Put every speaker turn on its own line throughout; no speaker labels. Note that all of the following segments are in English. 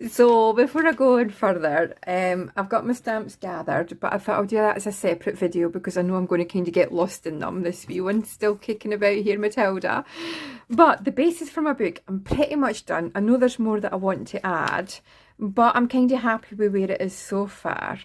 So before I go on further, I've got my stamps gathered, but I thought I'll do that as a separate video because I know I'm going to kind of get lost in them. This wee one's still kicking about here, Matilda. But the basis for my book, I'm pretty much done. I know there's more that I want to add, but I'm kind of happy with where it is so far.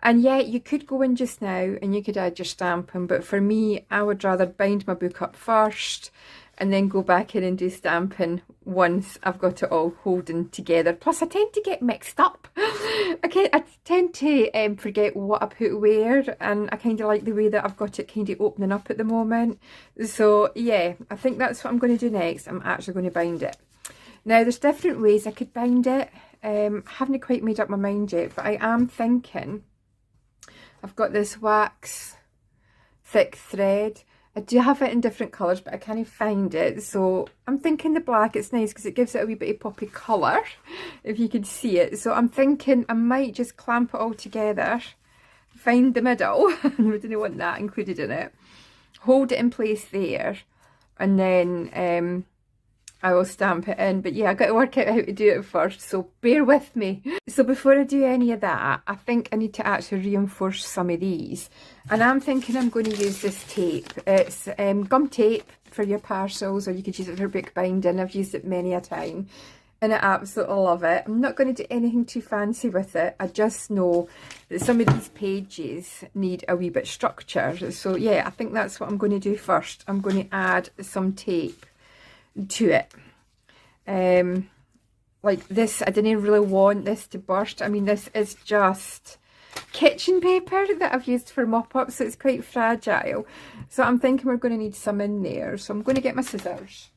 And yeah, you could go in just now and you could add your stamping, but for me, I would rather bind my book up first and then go back in and do stamping once I've got it all holding together. Plus, I tend to get mixed up. I tend to forget what I put where, and I kind of like the way that I've got it kind of opening up at the moment. So yeah, I think that's what I'm going to do next. I'm actually going to bind it. Now, there's different ways I could bind it. I haven't quite made up my mind yet, but I am thinking, I've got this wax thick thread. I do have it in different colours, but I can't find it. So I'm thinking the black, it's nice because it gives it a wee bit of poppy colour, if you could see it. So I'm thinking I might just clamp it all together, find the middle, we didn't want that included in it, hold it in place there, and then I will stamp it in. But yeah, I've got to work out how to do it first, so bear with me. So before I do any of that, I think I need to actually reinforce some of these. And I'm thinking I'm going to use this tape. It's gum tape for your parcels, or you could use it for book binding. I've used it many a time and I absolutely love it. I'm not going to do anything too fancy with it. I just know that some of these pages need a wee bit structure. So yeah, I think that's what I'm going to do first. I'm going to add some tape to it. Like this, I didn't really want this to burst. I mean, this is just kitchen paper that I've used for mop-up, so it's quite fragile. So I'm thinking we're going to need some in there. So I'm going to get my scissors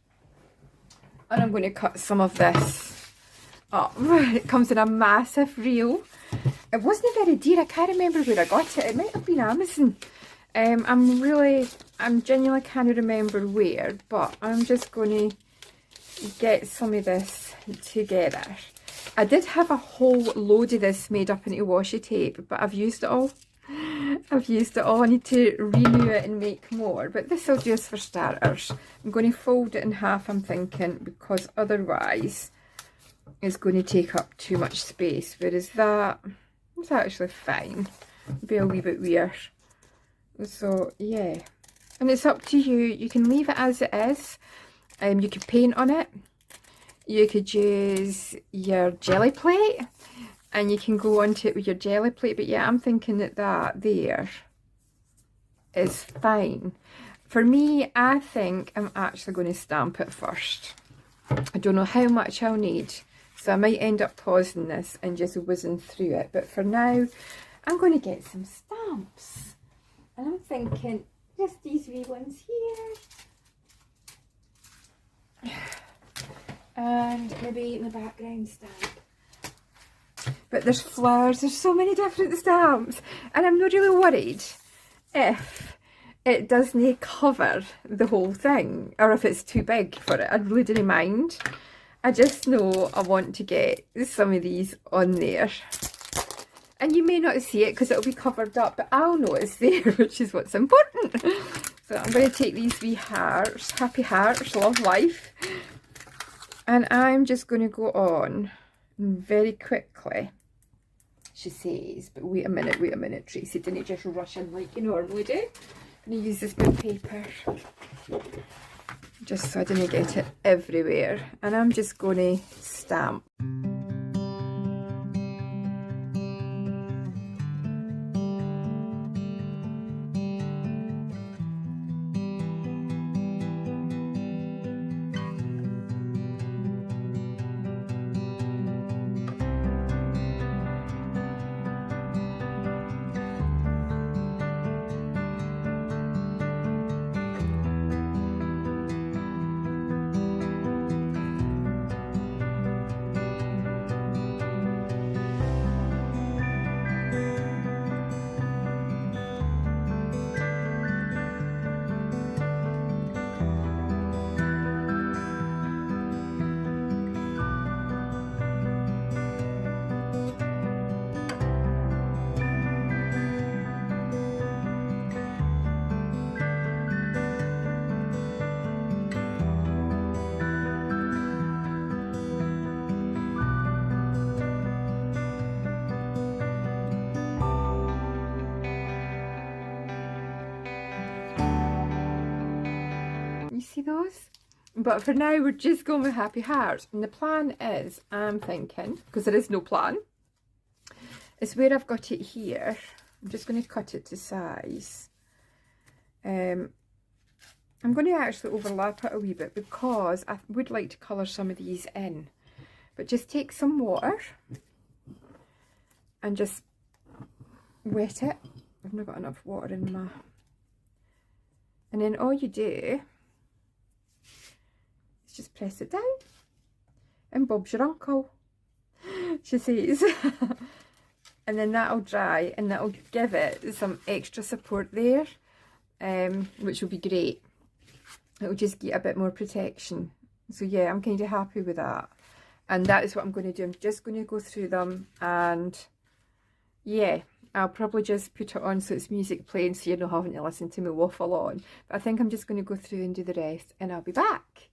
and I'm going to cut some of this up. It comes in a massive reel. It wasn't very dear. I can't remember where I got it. It might have been Amazon. I'm genuinely can't remember where, but I'm just going to get some of this together. I did have a whole load of this made up into washi tape, but I've used it all. I've used it all. I need to renew it and make more, but this will do us for starters. I'm going to fold it in half, I'm thinking, because otherwise it's going to take up too much space, whereas that is actually fine. It'll be a wee bit weird. So yeah, and it's up to you. You can leave it as it is. You could paint on it. You could use your jelly plate and you can go onto it with your jelly plate. But yeah, I'm thinking that that there is fine. For me, I think I'm actually going to stamp it first. I don't know how much I'll need, so I might end up pausing this and just whizzing through it. But for now, I'm going to get some stamps. And I'm thinking just these wee ones here. And maybe the background stamp. But there's flowers, there's so many different stamps. And I'm not really worried if it doesn't cover the whole thing, or if it's too big for it. I really didn't mind. I just know I want to get some of these on there. And you may not see it because it'll be covered up, but I'll know it's there, which is what's important. So I'm going to take these wee hearts, happy hearts, love life. And I'm just going to go on very quickly, she says. But wait a minute, Tracy, didn't just rush in like you normally do. I'm going to use this bit of paper, just so I didn't get it everywhere. And I'm just going to stamp. those. But for now, we're just going with happy hearts. And the plan is, I'm thinking, because there is no plan, is where I've got it here. I'm just going to cut it to size. I'm going to actually overlap it a wee bit because I would like to colour some of these in. But just take some water and just wet it. I've not got enough water in my... And then all you do is just press it down. And Bob's your uncle, she says. And then that'll dry and that'll give it some extra support there, which will be great. It'll just get a bit more protection. So yeah, I'm kind of happy with that. And that is what I'm going to do. I'm just going to go through them, and yeah, I'll probably just put it on so it's music playing so you're not having to listen to me waffle on. But I think I'm just going to go through and do the rest, and I'll be back.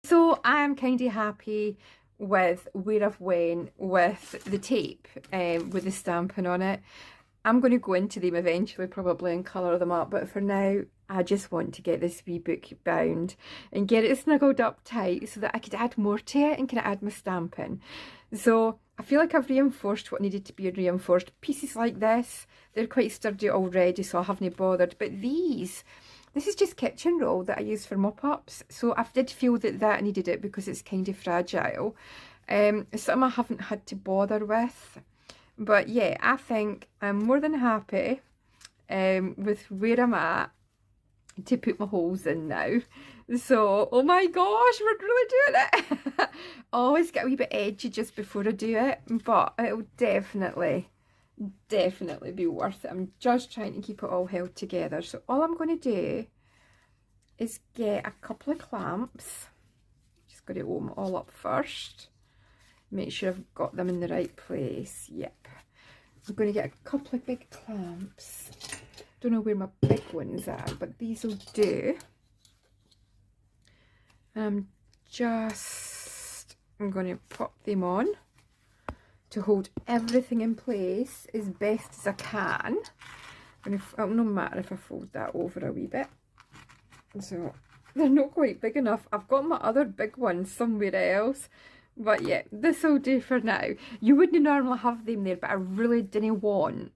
So I'm kind of happy with where I've went with the tape, with the stamping on it. I'm going to go into them eventually probably and colour them up, but for now I just want to get this wee book bound and get it snuggled up tight so that I could add more to it and kind of add my stamping. So I feel like I've reinforced what needed to be reinforced. Pieces like this, they're quite sturdy already, so I haven't bothered, but this is just kitchen roll that I use for mop-ups, so I did feel that that needed it because it's kind of fragile. Some I haven't had to bother with, but yeah, I think I'm more than happy with where I'm at to put my holes in now. So, oh my gosh, we're really doing it. I always get a wee bit edgy just before I do it, but it'll definitely be worth it. I'm just trying to keep it all held together. So all I'm going to do is get a couple of clamps. Just going to open it all up first. Make sure I've got them in the right place. Yep. I'm going to get a couple of big clamps. Don't know where my big ones are, but these will do. I'm going to pop them on to hold everything in place as best as I can. And it'll no matter if I fold that over a wee bit. So they're not quite big enough. I've got my other big ones somewhere else, But yeah, this will do for now. You wouldn't normally have them there, but I really didn't want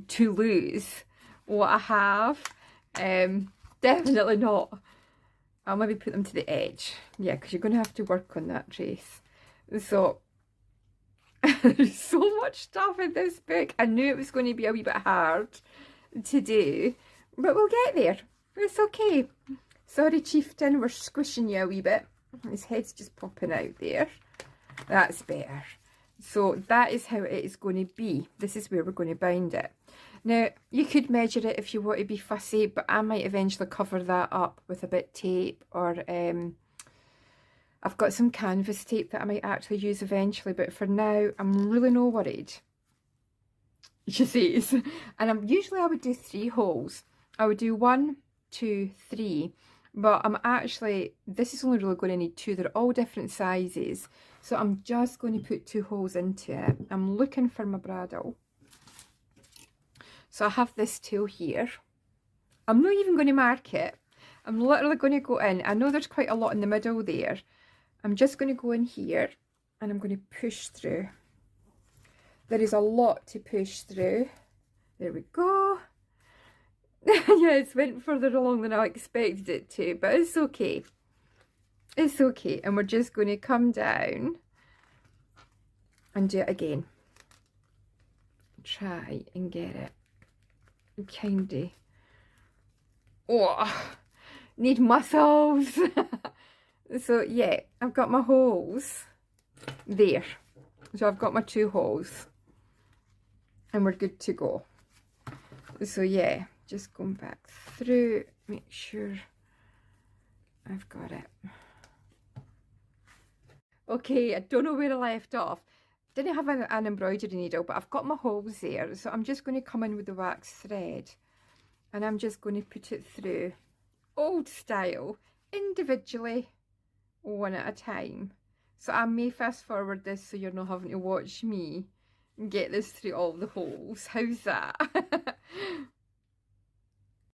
to lose what I have. Definitely not. I'll maybe put them to the edge. Yeah, because you're going to have to work on that trace. So, there's so much stuff in this book. I knew it was going to be a wee bit hard to do, but we'll get there. It's okay. Sorry, Chieftain, we're squishing you a wee bit. His head's just popping out there. That's better. So that is how it is going to be. This is where we're going to bind it. Now, you could measure it if you want to be fussy, but I might eventually cover that up with a bit of tape, or I've got some canvas tape that I might actually use eventually, but for now, I'm really no worried. She says. And usually I would do 3 holes. I would do 1, 2, 3. But I'm actually, this is only really going to need 2. They're all different sizes. So I'm just going to put 2 holes into it. I'm looking for my bradawl. So I have this tool here. I'm not even going to mark it. I'm literally going to go in. I know there's quite a lot in the middle there. I'm just going to go in here and I'm going to push through. There is a lot to push through. There we go. Yeah, it's went further along than I expected it to, but it's okay. It's okay. And we're just going to come down and do it again. Try and get it. Kinda. Oh, need muscles. So yeah, I've got my holes there. So I've got my 2 holes. And we're good to go. So yeah, just going back through, make sure I've got it. Okay, I don't know where I left off. Didn't have an embroidery needle, but I've got my holes there. So I'm just going to come in with the wax thread. And I'm just going to put it through, old style, individually, one at a time. So I may fast forward this so you're not having to watch me get this through all the holes. How's that?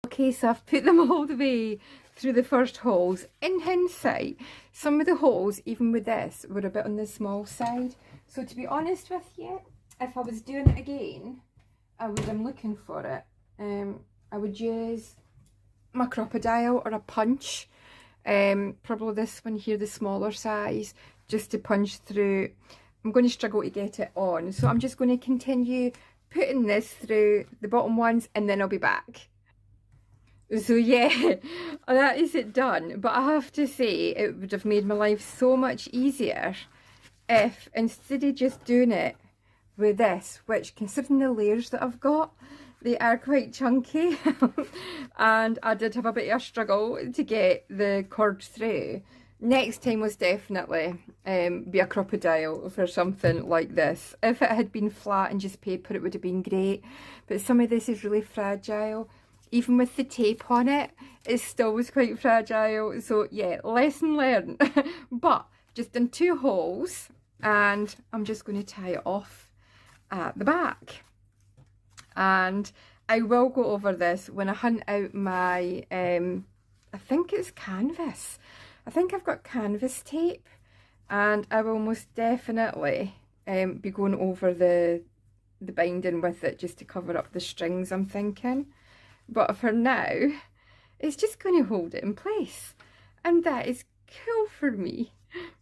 Okay, so I've put them all the way through the first holes. In hindsight, some of the holes, even with this, were a bit on the small side. So to be honest with you, if I was doing it again, I'm looking for it. I would use my crocodile or a punch. Probably this one here, the smaller size, just to punch through. I'm going to struggle to get it on. So I'm just going to continue putting this through the bottom ones and then I'll be back. So yeah, that is it done. But I have to say, it would have made my life so much easier if, instead of just doing it with this, which, considering the layers that I've got, they are quite chunky. And I did have a bit of a struggle to get the cord through. Next time was definitely be a crocodile for something like this. If it had been flat and just paper, it would have been great. But some of this is really fragile. Even with the tape on it, it still was quite fragile. So yeah, lesson learned. But just done 2 holes and I'm just going to tie it off at the back. And I will go over this when I hunt out my, I think it's canvas. I think I've got canvas tape, and I will most definitely be going over the binding with it just to cover up the strings, I'm thinking. But for now, it's just going to hold it in place. And that is cool for me.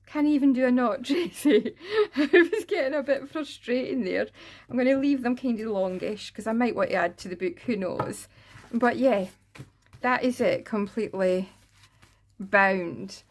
Can't even do a knot, Tracy. I was getting a bit frustrating there. I'm going to leave them kind of longish because I might want to add to the book, who knows. But yeah, that is it, completely bound.